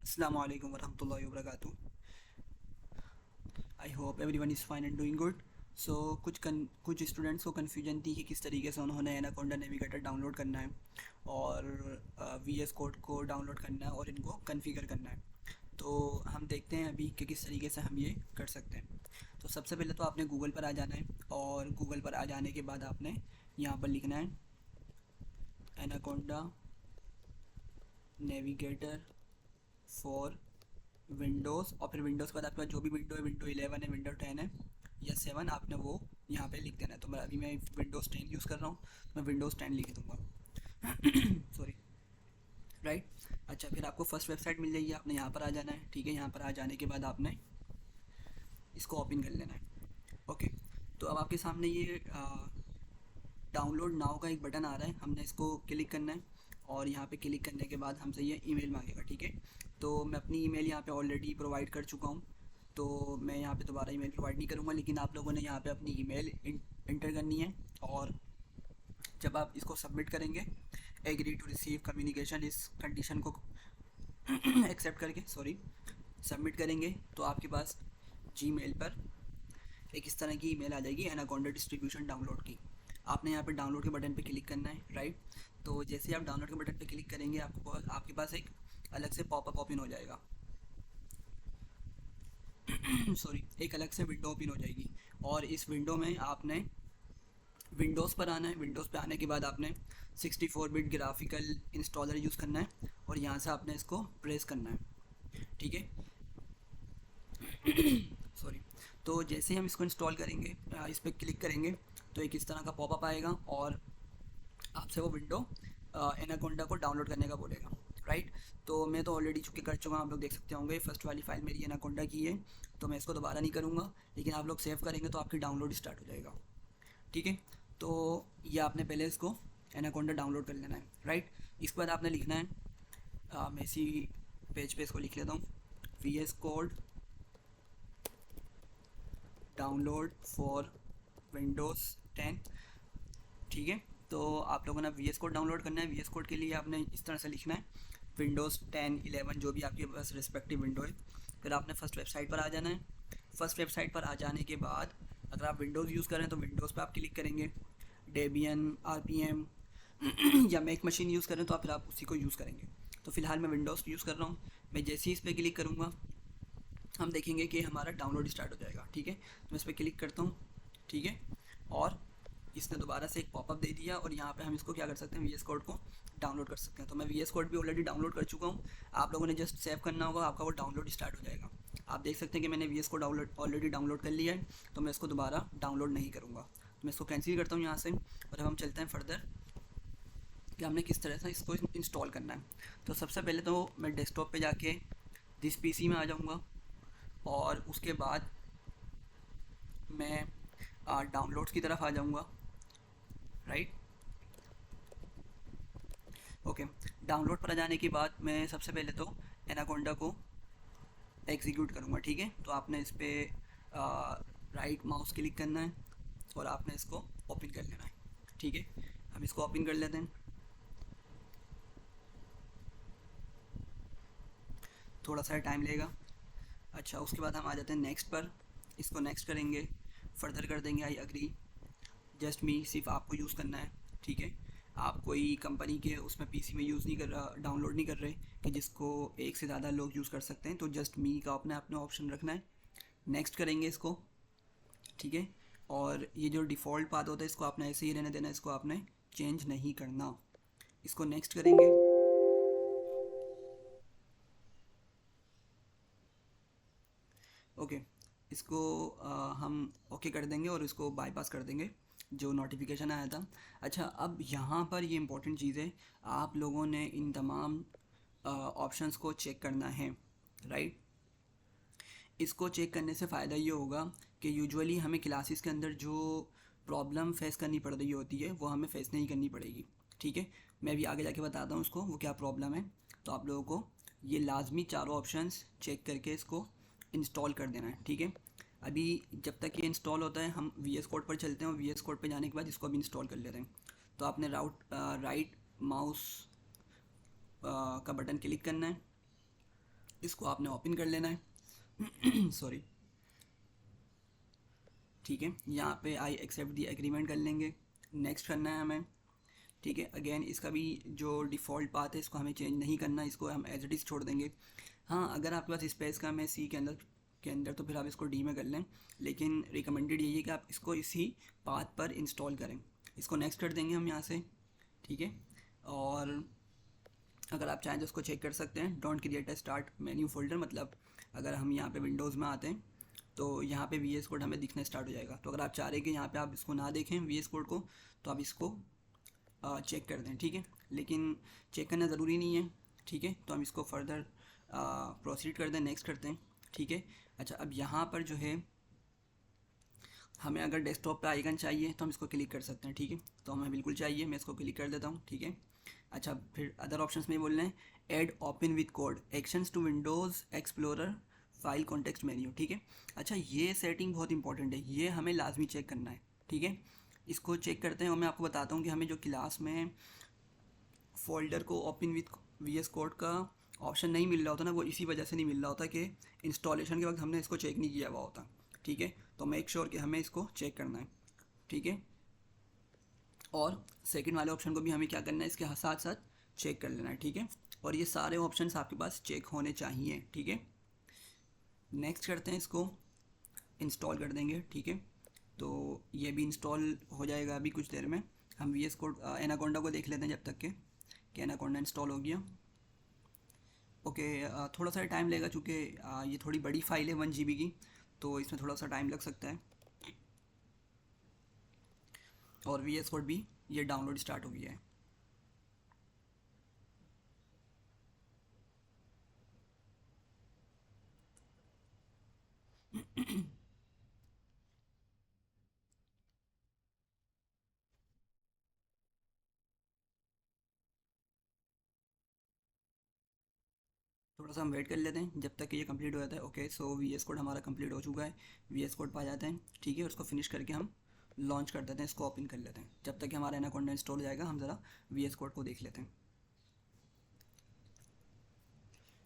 Assalamu alaikum warahmatullahi wabarakatuh. I hope everyone is fine and doing good. So कुछ students को confusion थी कि किस तरीके से उन्होंने एनाकोंडा नेविगेटर डाउनलोड करना है और वी एस कोड को डाउनलोड करना है और इनको कन्फिगर करना है. तो हम देखते हैं अभी कि किस तरीके से हम ये कर सकते हैं. तो सबसे पहले तो आपने गूगल पर आ जाना है और गूगल पर आ जाने के बाद आपने यहाँ पर लिखना है एनाकोंडा नेविगेटर फॉर विंडोज़ और फिर विंडोज़ के बाद आपके पास जो भी विंडो है, विंडो 11 है, विंडो 10 है या 7, आपने वो यहाँ पे लिख देना है. तो मैं विंडोज़ 10 यूज़ कर रहा हूँ, मैं विंडोज़ 10 लिख दूँगा. सॉरी. राइट. अच्छा, फिर आपको फर्स्ट वेबसाइट मिल जाएगी, आपने यहाँ पर आ जाना है. ठीक है, यहाँ पर आ जाने के बाद आपने इसको ओपन कर लेना है. ओके. तो अब आपके सामने ये डाउनलोड नाउ का एक बटन आ रहा है, हमने इसको क्लिक करना है और यहाँ पे क्लिक करने के बाद हमसे ये ईमेल मांगेगा. ठीक है, तो मैं अपनी ईमेल यहाँ पे ऑलरेडी प्रोवाइड कर चुका हूँ, तो मैं यहाँ पे दोबारा ईमेल प्रोवाइड नहीं करूँगा, लेकिन आप लोगों ने यहाँ पे अपनी ईमेल इंटर करनी है. और जब आप इसको सबमिट करेंगे, एग्री टू रिसीव कम्युनिकेशन, इस कंडीशन को एक्सेप्ट करके सबमिट करेंगे, तो आपके पास जीमेल पर एक इस तरह की ईमेल आ जाएगी एनाकोंडा डिस्ट्रीब्यूशन डाउनलोड की. आपने यहाँ पे डाउनलोड के बटन पे क्लिक करना है. राइट. तो जैसे ही आप डाउनलोड के बटन पे क्लिक करेंगे, आपके पास एक अलग से पॉपअप ओपन हो जाएगा. सॉरी, एक अलग से विंडो ओपन हो जाएगी और इस विंडो में आपने विंडोज़ पर आना है. विंडोज़ पे आने के बाद आपने 64 बिट ग्राफिकल इंस्टॉलर यूज़ करना है और यहाँ से आपने इसको प्रेस करना है. ठीक है. सॉरी. तो जैसे ही हम इसको इंस्टॉल करेंगे, इस पर क्लिक करेंगे, तो एक इस तरह का पॉपअप आएगा और आपसे वो विंडो एनाकोंडा को डाउनलोड करने का बोलेगा. राइट. तो मैं तो ऑलरेडी चुके कर चुका हूँ, आप लोग देख सकते होंगे फर्स्ट वाली फ़ाइल मेरी एनाकोंडा की है, तो मैं इसको दोबारा नहीं करूँगा, लेकिन आप लोग सेव करेंगे तो आपकी डाउनलोड स्टार्ट हो जाएगा. ठीक है. तो ये आपने पहले इसको एनाकोंडा डाउनलोड कर लेना है. राइट. इसके बाद आपने लिखना है, मैं इसी पेज पे इसको लिख लेता हूँ, V S code download for Windows 10. ठीक है. तो आप लोगों ने वी एस कोड डाउनलोड करना है. वी एस कोड के लिए आपने इस तरह से लिखना है, विंडोज़ 10, 11 जो भी आपके पास रिस्पेक्टिव विंडो है. फिर आपने फर्स्ट वेबसाइट पर आ जाना है. फर्स्ट वेबसाइट पर आ जाने के बाद अगर आप विंडोज़ यूज़ करें तो विंडोज़ पर आप क्लिक करेंगे. डेबियन, आर पी एम या मैक मशीन यूज़ करें तो फिर आप उसी को यूज़ करेंगे. तो फिलहाल मैं विंडोज़ यूज़ कर रहा हूँ. मैं जैसे ही इस पर क्लिक करूँगा, हम देखेंगे कि हमारा डाउनलोड स्टार्ट हो जाएगा. ठीक है. तो मैं इस पर क्लिक करता हूँ. ठीक है. और इसने दोबारा से एक पॉपअप दे दिया और यहाँ पे हम इसको क्या कर सकते हैं, वी एस कोड को डाउनलोड कर सकते हैं. तो मैं वी एस कोड भी ऑलरेडी डाउनलोड कर चुका हूँ. आप लोगों ने जस्ट सेव करना होगा, आपका वो डाउनलोड स्टार्ट हो जाएगा. आप देख सकते हैं कि मैंने V S code already download कर लिया है, तो मैं इसको दोबारा डाउनलोड नहीं करूँगा. तो मैं इसको कैंसिल करता हूँ यहाँ से और अब हम चलते हैं फर्दर कि हमने किस तरह से इसको इंस्टॉल करना है. तो सबसे पहले तो मैं डेस्कटॉप पे जाके दिस पीसी में आ जाऊँगा और उसके बाद मैं डाउनलोड्स की तरफ आ जाऊँगा. राइट. ओके. डाउनलोड पर आ जाने के बाद मैं सबसे पहले तो एनाकोंडा को एग्जीक्यूट करूँगा. ठीक है. तो आपने इस पर राइट माउस क्लिक करना है और आपने इसको ओपन कर लेना है. ठीक है. हम इसको ओपन कर लेते हैं. थोड़ा सा टाइम लेगा. अच्छा, उसके बाद हम आ जाते हैं नेक्स्ट पर. इसको नेक्स्ट करेंगे, फर्दर कर देंगे आई अग्री. जस्ट मी, सिर्फ आपको यूज़ करना है. ठीक है. आप कोई कंपनी के उसमें पीसी में यूज़ नहीं कर रहा, डाउनलोड नहीं कर रहे कि जिसको एक से ज़्यादा लोग यूज़ कर सकते हैं. तो जस्ट मी का आपने अपना ऑप्शन रखना है. नेक्स्ट करेंगे इसको. ठीक है. और ये जो डिफ़ॉल्ट पाथ होता है इसको आपने ऐसे ही रहने देना, इसको आपने चेंज नहीं करना. इसको नेक्स्ट करेंगे. ओके. इसको हम ओके कर देंगे और इसको बाईपास कर देंगे जो नोटिफिकेशन आया था. अच्छा, अब यहाँ पर ये इंपॉर्टेंट चीज़ है, आप लोगों ने इन तमाम ऑप्शंस को चेक करना है. राइट. इसको चेक करने से फ़ायदा ये होगा कि यूजुअली हमें क्लासेस के अंदर जो प्रॉब्लम फेस करनी पड़ रही होती है वो हमें फेस नहीं करनी पड़ेगी. ठीक है. मैं भी आगे जाके बताता हूँ उसको वो क्या प्रॉब्लम है. तो आप लोगों को ये लाजमी चारों ऑप्शंस चेक करके इसको इंस्टॉल कर देना है. ठीक है. अभी जब तक ये इंस्टॉल होता है हम वी एस कोड पर चलते हैं और वी एस कोड पर जाने के बाद इसको अभी इंस्टॉल कर लेते हैं. तो आपने राइट माउस का बटन क्लिक करना है इसको आपने ओपन कर लेना है सॉरी। ठीक है, यहाँ पे आई एक्सेप्ट दी एग्रीमेंट कर लेंगे, नेक्स्ट करना है हमें। ठीक है, अगेन इसका भी जो डिफ़ॉल्ट पाथ है इसको हमें चेंज नहीं करना, इसको हम एज इट इज़ छोड़ देंगे। हाँ, अगर आपके पास स्पेस कम है सी के अंदर तो फिर आप इसको डी में कर लें, लेकिन रिकमेंडेड यही है कि आप इसको इसी पाथ पर इंस्टॉल करें। इसको नेक्स्ट कर देंगे हम यहाँ से। ठीक है, और अगर आप चाहें तो उसको चेक कर सकते हैं, don't create a start menu folder, मतलब अगर हम यहाँ पे विंडोज़ में आते हैं तो यहाँ पे वी एस कोड हमें दिखना स्टार्ट हो जाएगा। तो अगर आप चाह रहे हैं कि यहाँ पे आप इसको ना देखें वी एस कोड को, तो आप इसको चेक कर दें। ठीक है, लेकिन चेक करना ज़रूरी नहीं है। ठीक है, तो हम इसको फर्दर प्रोसीड करते हैं, नेक्स्ट करते हैं। ठीक है, अच्छा अब यहाँ पर जो है हमें अगर डेस्कटॉप पे आइकन चाहिए तो हम इसको क्लिक कर सकते हैं। ठीक है, तो हमें बिल्कुल चाहिए, मैं इसको क्लिक कर देता हूँ। ठीक है, अच्छा फिर अदर ऑप्शंस में बोल रहे हैं add open with code actions to Windows Explorer file context menu. ठीक है, अच्छा ये सेटिंग बहुत इंपॉर्टेंट है, ये हमें लाजमी चेक करना है। ठीक है, इसको चेक करते हैं और मैं आपको बताता हूँ कि हमें जो क्लास में फ़ोल्डर को open with V S code का ऑप्शन नहीं मिल रहा होता ना, वो इसी वजह से नहीं मिल रहा होता कि इंस्टॉलेशन के वक्त हमने इसको चेक नहीं किया हुआ होता। ठीक है, तो मेक श्योर कि हमें इसको चेक करना है। ठीक है, और सेकंड वाले ऑप्शन को भी हमें क्या करना है, इसके साथ साथ चेक कर लेना है। ठीक है, और ये सारे ऑप्शंस आपके पास चेक होने चाहिए। ठीक है, नेक्स्ट करते हैं, इसको इंस्टॉल कर देंगे। ठीक है, तो ये भी इंस्टॉल हो जाएगा अभी कुछ देर में। हम वी एस कोड एनाकोंडा को देख लेते हैं जब तक के कि एनाकोंडा इंस्टॉल हो गया। ओके, थोड़ा सा टाइम लगेगा चूँकि ये थोड़ी बड़ी फाइल है 1 GB की, तो इसमें थोड़ा सा टाइम लग सकता है। और वी एस कोड भी ये डाउनलोड स्टार्ट हो गया है। थोड़ा सा हम वेट कर लेते हैं जब तक कि ये कंप्लीट हो जाता है। Okay, so V S code हमारा कंप्लीट हो चुका है, वी एस कोड पा जाते हैं। ठीक है, उसको फिनिश करके हम लॉन्च कर देते हैं, इसको ओपन कर लेते हैं। जब तक कि हमारा एनाकोंडा इंस्टॉल हो जाएगा हम ज़रा वी एस कोड को देख लेते हैं।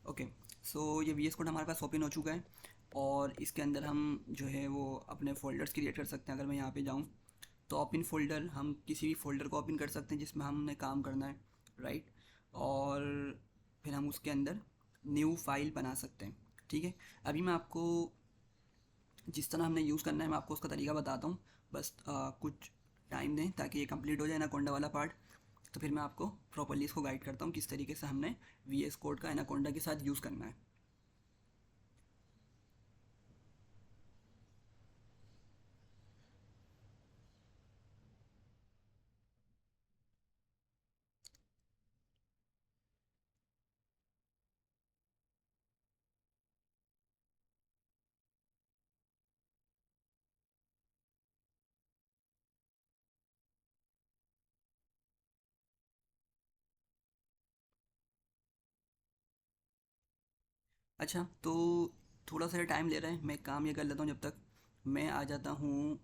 ओके, सो ये वी एस कोड हमारे पास ओपन हो चुका है और इसके अंदर हम जो है वो अपने फ़ोल्डर्स क्रिएट कर सकते हैं। अगर मैं यहाँ पे जाऊँ तो ओपन फ़ोल्डर, हम किसी भी फ़ोल्डर को ओपन कर सकते हैं जिसमें हमने काम करना है, राइट। और फिर हम उसके अंदर न्यू फाइल बना सकते हैं। ठीक है, अभी मैं आपको जिस तरह हमने यूज़ करना है मैं आपको उसका तरीका बताता हूँ। बस कुछ टाइम दें ताकि ये कंप्लीट हो जाए एनाकोंडा वाला पार्ट, तो फिर मैं आपको प्रॉपर्ली इसको गाइड करता हूँ किस तरीके से हमने वी एस कोड का एनाकोंडा के साथ यूज़ करना है। अच्छा, तो थोड़ा सा टाइम ले रहा है, मैं एक काम ये कर लेता हूँ जब तक। मैं आ जाता हूँ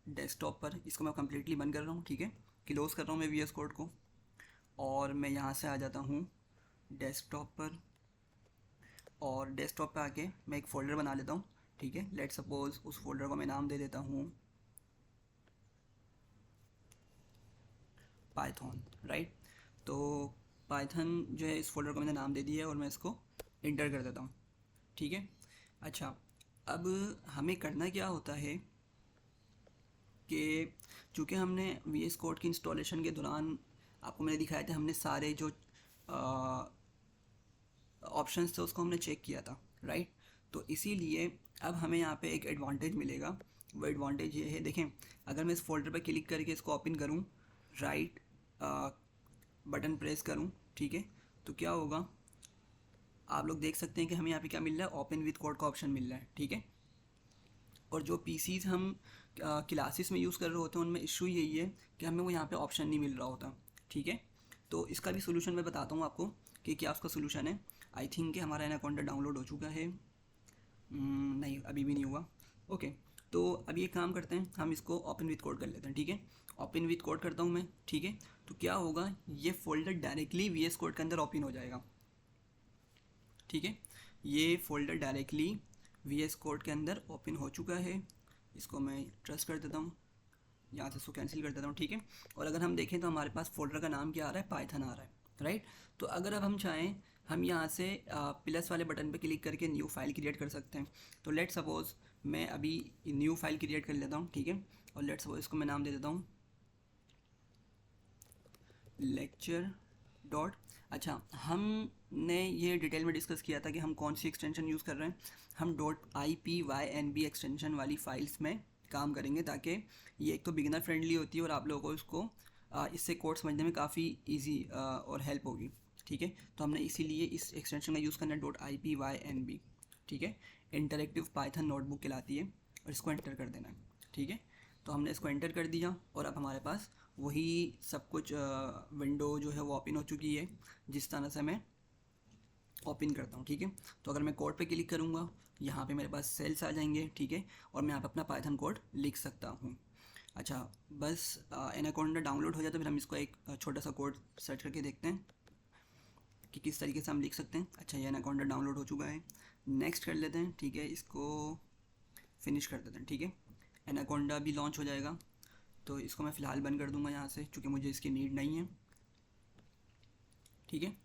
डेस्कटॉप पर, इसको मैं कम्प्लीटली बंद कर रहा हूँ। ठीक है, क्लोज़ कर रहा हूँ मैं वी एस कोड को, और मैं यहाँ से आ जाता हूँ डेस्कटॉप पर, और डेस्कटॉप पे आके मैं एक फ़ोल्डर बना लेता हूँ। ठीक है, लेट सपोज़ उस फोल्डर को मैं नाम दे देता हूँ पाइथन, राइट। तो पाइथन जो है इस फोल्डर को मैंने नाम दे दिया है और मैं इसको इंटर कर देता हूँ। ठीक है, अच्छा अब हमें करना क्या होता है कि चूँकि हमने वी एस कोड की इंस्टॉलेशन के दौरान आपको मैंने दिखाया था, हमने सारे जो ऑप्शंस थे उसको हमने चेक किया था, राइट। तो इसीलिए अब हमें यहाँ पे एक एडवांटेज मिलेगा। वो एडवांटेज ये है, देखें अगर मैं इस फोल्डर पर क्लिक करके इसको ओपन करूँ, राइट बटन प्रेस करूँ, ठीक है, तो क्या होगा आप लोग देख सकते हैं कि हमें यहाँ पे क्या मिल रहा है, ओपन विद कोड का ऑप्शन मिल रहा है। ठीक है, और जो पीसीज हम क्लासेस में यूज़ कर रहे होते हैं उनमें इशू यही है कि हमें वो यहाँ पे ऑप्शन नहीं मिल रहा होता। ठीक है, तो इसका भी सोल्यूशन मैं बताता हूँ आपको कि क्या उसका सोल्यूशन है। आई थिंक कि हमारा एनाकोंडा डाउनलोड हो चुका है। नहीं, अभी भी नहीं हुआ। ओके, तो अभी एक काम करते हैं, हम इसको ओपन विद कोड कर लेते हैं। ठीक है, ओपन विद कोड करता हूँ मैं। ठीक है, तो क्या होगा, ये folder directly V S code के अंदर ओपन हो जाएगा। ठीक है, ये फ़ोल्डर डायरेक्टली VS कोड के अंदर ओपन हो चुका है। इसको मैं ट्रस्ट कर देता हूँ, यहाँ से इसको कैंसिल कर देता हूँ, ठीक है। और अगर हम देखें तो हमारे पास फोल्डर का नाम क्या आ रहा है, पाइथन आ रहा है, राइट। तो अगर अब हम चाहें, हम यहाँ से प्लस वाले बटन पे क्लिक करके न्यू फाइल क्रिएट कर सकते हैं। तो लेट सपोज़ मैं अभी न्यू फाइल क्रिएट कर लेता हूँ, ठीक है। और लेट सपोज इसको मैं नाम दे देता हूँ लेक्चर डॉट। अच्छा, हमने ये डिटेल में डिस्कस किया था कि हम कौन सी एक्सटेंशन यूज़ कर रहे हैं। हम .ipynb एक्सटेंशन वाली फाइल्स में काम करेंगे, ताकि ये एक तो बिगिनर फ्रेंडली होती है और आप लोगों को इसको इससे कोड समझने में काफ़ी इजी और हेल्प होगी, ठीक है। तो हमने इसीलिए इस एक्सटेंशन का यूज़ करना है .ipynb, ठीक है। इंटरेक्टिव पाइथन नोटबुक कहलाती है और इसको एंटर कर देना है, ठीक है। तो हमने इसको एंटर कर दिया और अब हमारे पास वही सब कुछ विंडो जो है वो ओपन हो चुकी है, जिस तरह से मैं ओपन करता हूँ, ठीक है। तो अगर मैं कोड पे क्लिक करूँगा, यहाँ पे मेरे पास सेल्स आ जाएंगे, ठीक है। और मैं यहाँ पे अपना पाइथन कोड लिख सकता हूँ। अच्छा, बस एनाकोंडा डाउनलोड हो जाए तो फिर हम इसको एक छोटा सा कोड सर्च करके देखते हैं कि किस तरीके से हम लिख सकते हैं। अच्छा, ये एनाकोंडा डाउनलोड हो चुका है, नेक्स्ट कर लेते हैं, ठीक है। इसको फिनिश कर देते हैं, ठीक है। एनाकोंडा भी लॉन्च हो जाएगा, तो इसको मैं फ़िलहाल बंद कर दूंगा यहाँ से, क्योंकि मुझे इसकी नीड नहीं है, ठीक है।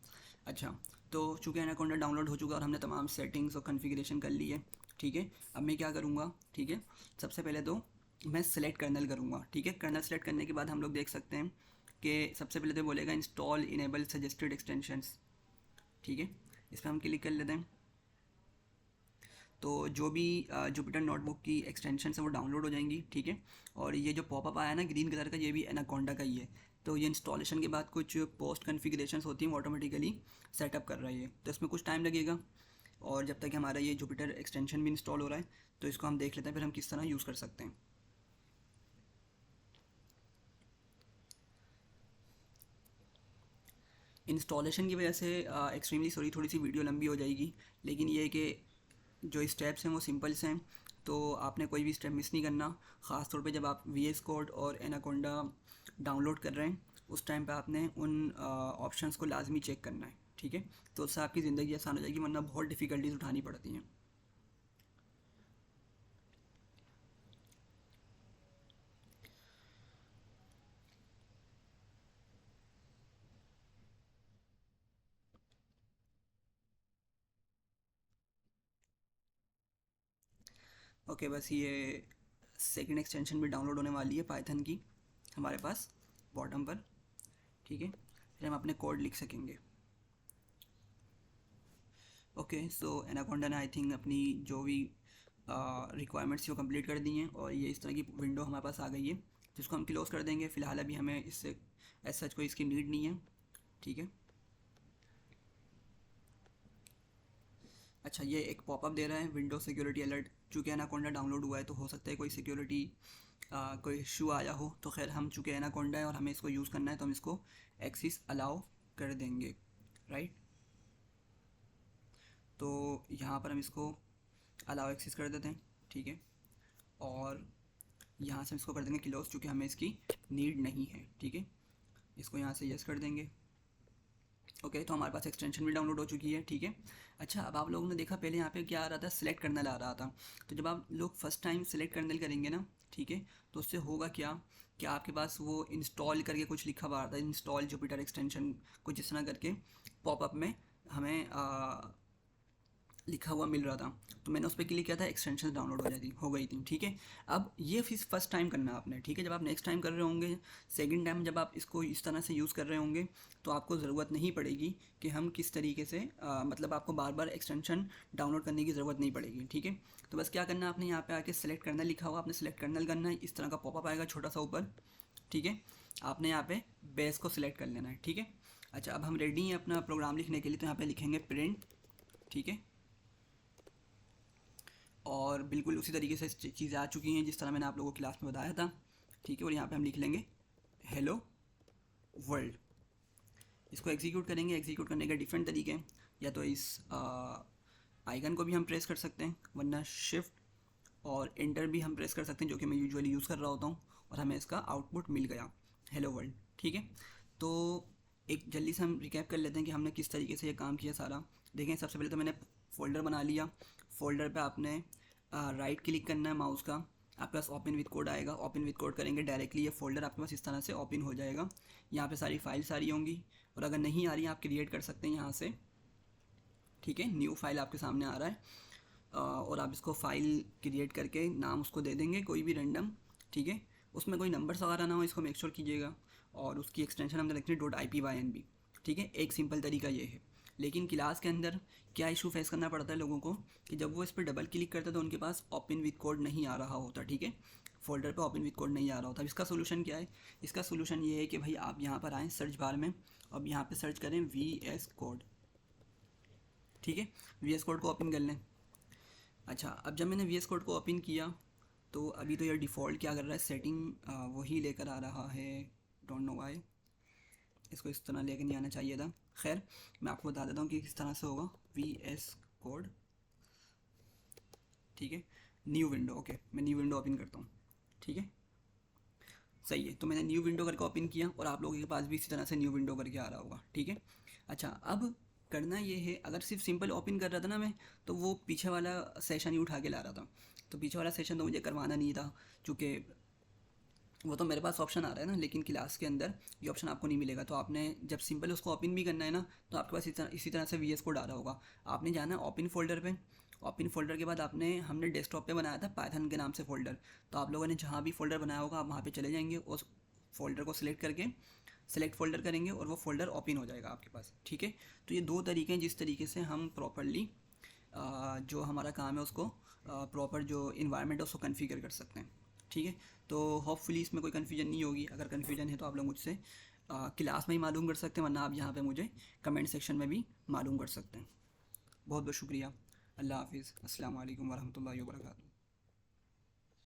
अच्छा, तो चूँकि एनाकोंडा डाउनलोड हो चुका और हमने तमाम सेटिंग्स और कॉन्फ़िगरेशन कर ली है, ठीक है। अब मैं क्या करूँगा, ठीक है। सबसे पहले तो मैं सेलेक्ट कर्नल करूँगा, ठीक है। कर्नल सेलेक्ट करने के बाद हम लोग देख सकते हैं कि सबसे पहले तो बोलेगा इंस्टॉल इनेबल सजेस्टेड एक्सटेंशंस, ठीक है। इस पर हम क्लिक कर लेते हैं। तो जो भी जुपिटर नोटबुक की एक्सटेंशन है वो डाउनलोड हो जाएंगी, ठीक है। और ये जो पॉपअप आया ना ग्रीन कलर का, ये भी एनाकोंडा का ही है। तो ये इंस्टॉलेशन के बाद कुछ पोस्ट कॉन्फ़िगरेशंस होती हैं, ऑटोमेटिकली सेटअप कर रही है, तो इसमें कुछ टाइम लगेगा। और जब तक हमारा ये जुपिटर एक्सटेंशन भी इंस्टॉल हो रहा है, तो इसको हम देख लेते हैं फिर हम किस तरह यूज़ कर सकते हैं। इंस्टॉलेशन की वजह से एक्सट्रीमली सॉरी, थोड़ी सी वीडियो लंबी हो जाएगी, लेकिन ये है कि जो स्टेप्स हैं वो सिंपल से हैं, तो आपने कोई भी स्टेप मिस नहीं करना। ख़ास तौर पे जब आप VS कोड और एनाकोंडा डाउनलोड कर रहे हैं, उस टाइम पे आपने उन ऑप्शंस को लाजमी चेक करना है, ठीक है। तो उससे आपकी ज़िंदगी आसान हो जाएगी, वरना बहुत डिफ़िकल्टीज उठानी पड़ती हैं। ओके, बस ये सेकंड एक्सटेंशन भी डाउनलोड होने वाली है पाइथन की हमारे पास बॉटम पर, ठीक है। फिर हम अपने कोड लिख सकेंगे। ओके, सो एनाकोंडा ने आई थिंक अपनी जो भी रिक्वायरमेंट्स वो कंप्लीट कर दी हैं, और ये इस तरह की विंडो हमारे पास आ गई है, जिसको हम क्लोज़ कर देंगे। फ़िलहाल अभी हमें इससे एज सच कोई इसकी नीड नहीं है, ठीक है। अच्छा, ये एक पॉपअप दे रहा है विंडो सिक्योरिटी अलर्ट। चूँकि एनाकोंडा डाउनलोड हुआ है तो हो सकता है कोई सिक्योरिटी कोई इशू आया हो। तो खैर, हम चूँकि एनाकोंडा है और हमें इसको यूज़ करना है, तो हम इसको एक्सेस अलाउ कर देंगे, राइट। तो यहाँ पर हम इसको अलाउ एक्सेस कर देते हैं, ठीक है। और यहाँ से हम इसको कर देंगे क्लोज, चूँकि हमें इसकी नीड नहीं है, ठीक है। इसको यहाँ से यस कर देंगे। ओके, तो हमारे पास एक्सटेंशन भी डाउनलोड हो चुकी है, ठीक है। अच्छा, अब आप लोगों ने देखा पहले यहाँ पे क्या आ रहा था, सिलेक्ट कर्नल आ रहा था। तो जब आप लोग फर्स्ट टाइम सिलेक्ट कर्नल करेंगे ना, ठीक है, तो उससे होगा क्या कि आपके पास वो इंस्टॉल करके कुछ लिखा हुआ आता है, इंस्टॉल जुपिटर एक्सटेंशन कुछ इस तरह करके पॉपअप में हमें लिखा हुआ मिल रहा था। तो मैंने उस पर क्लिक किया था, एक्सटेंशन डाउनलोड हो गई थी, ठीक है। अब ये फर्स्ट टाइम करना आपने, ठीक है। जब आप नेक्स्ट टाइम कर रहे होंगे, सेकंड टाइम जब आप इसको इस तरह से यूज़ कर रहे होंगे, तो आपको ज़रूरत नहीं पड़ेगी कि हम किस तरीके से मतलब आपको बार बार एक्सटेंशन डाउनलोड करने की ज़रूरत नहीं पड़ेगी, ठीक है। तो बस क्या करना है, आपने यहाँ पे आके सेलेक्ट करना लिखा हुआ, आपने सेलेक्ट करना करना है, इस तरह का पॉपअप आएगा छोटा सा ऊपर, ठीक है। आपने यहाँ पे बेस को सिलेक्ट कर लेना है, ठीक है। अच्छा, अब हम रेडी हैं अपना प्रोग्राम लिखने के लिए, तो यहाँ पे लिखेंगे प्रिंट, ठीक है। और बिल्कुल उसी तरीके से चीज़ें आ चुकी हैं जिस तरह मैंने आप लोगों को क्लास में बताया था, ठीक है। और यहाँ पे हम लिख लेंगे हेलो वर्ल्ड। इसको एग्जीक्यूट करेंगे। एग्जीक्यूट करने के डिफरेंट तरीके हैं, या तो इस आइकन को भी हम प्रेस कर सकते हैं, वरना शिफ्ट और एंटर भी हम प्रेस कर सकते हैं, जो कि मैं यूजुअली यूज़ कर रहा होता हूँ, और हमें इसका आउटपुट मिल गया हेलो वर्ल्ड, ठीक है। तो एक जल्दी से हम रिकैप कर लेते हैं कि हमने किस तरीके से ये काम किया सारा। देखें, सबसे पहले तो मैंने फ़ोल्डर बना लिया। फ़ोल्डर पे आपने राइट क्लिक करना है माउस का, आपके पास ओपन विद कोड आएगा। ओपन विद कोड करेंगे, डायरेक्टली ये फ़ोल्डर आपके पास इस तरह से ओपन हो जाएगा। यहाँ पे सारी फाइल्स आ रही होंगी, और अगर नहीं आ रही आप क्रिएट कर सकते हैं यहाँ से। ठीक है, न्यू फाइल आपके सामने आ रहा है, और आप इसको फ़ाइल क्रिएट करके नाम उसको दे देंगे कोई भी रैंडम। ठीक है, उसमें कोई नंबर्स वगैरह ना हो, इसको मेक श्योर कीजिएगा। और उसकी एक्सटेंशन हम रखते हैं .ipynb। ठीक है, एक सिंपल तरीका ये है। लेकिन क्लास के अंदर क्या इशू फेस करना पड़ता है लोगों को कि जब वो इस पर डबल क्लिक करते हैं तो उनके पास ओपन विद कोड नहीं आ रहा होता। ठीक है, फोल्डर पे ओपन विद कोड नहीं आ रहा होता। अब इसका सोल्यूशन क्या है? इसका सोल्यूशन ये है कि भाई आप यहाँ पर आएँ सर्च बार में, अब यहाँ पे सर्च करें VS कोड। ठीक है, VS कोड को ओपन कर लें। अच्छा, अब जब मैंने VS कोड को ओपन किया तो अभी तो ये डिफ़ॉल्ट क्या कर रहा है, सेटिंग वही लेकर आ रहा है। डोंट नो वाई, इसको इस तरह लेकर नहीं आना चाहिए था। खैर, मैं आपको बता देता हूँ कि किस तरह से होगा। VS कोड, ठीक है, न्यू विंडो। ओके, मैं न्यू विंडो ओपन करता हूँ। ठीक है, सही है। तो मैंने न्यू विंडो करके ओपन किया, और आप लोगों के पास भी इसी तरह से न्यू विंडो करके आ रहा होगा। ठीक है, अच्छा, अब करना ये है, अगर सिर्फ सिंपल ओपन कर रहा था ना मैं, तो वो पीछे वाला सेशन ही उठा के ला रहा था। तो पीछे वाला सेशन तो मुझे करवाना नहीं था, चूँकि वो तो मेरे पास ऑप्शन आ रहा है ना, लेकिन क्लास के अंदर ये ऑप्शन आपको नहीं मिलेगा। तो आपने जब सिंपल उसको ओपन भी करना है ना, तो आपके पास इसी तरह से VS कोड आ रहा होगा। आपने जाना है ओपन फोल्डर पे। ओपन फोल्डर के बाद हमने डेस्कटॉप पे बनाया था पाइथन के नाम से फ़ोल्डर। तो आप लोगों ने जहाँ भी फ़ोल्डर बनाया होगा आप वहाँ पे चले जाएंगे, उस फोल्डर को सिलेक्ट करके सेलेक्ट फ़ोल्डर करेंगे और वो फ़ोल्डर ओपन हो जाएगा आपके पास। ठीक है, तो ये दो तरीके हैं जिस तरीके से हम प्रॉपरली जो हमारा काम है उसको प्रॉपर जो इन्वायरमेंट है उसको कन्फिगर कर सकते हैं। ठीक है, तो होपफुली इसमें कोई कन्फ्यूजन नहीं होगी। अगर कन्फ्यूजन है तो आप लोग मुझसे क्लास में ही मालूम कर सकते हैं, वरना आप यहाँ पे मुझे कमेंट सेक्शन में भी मालूम कर सकते हैं। बहुत बहुत शुक्रिया। अल्लाह हाफिज़। अस्सलाम वालेकुम वरहमतुल्लाहि वबरकातुहू।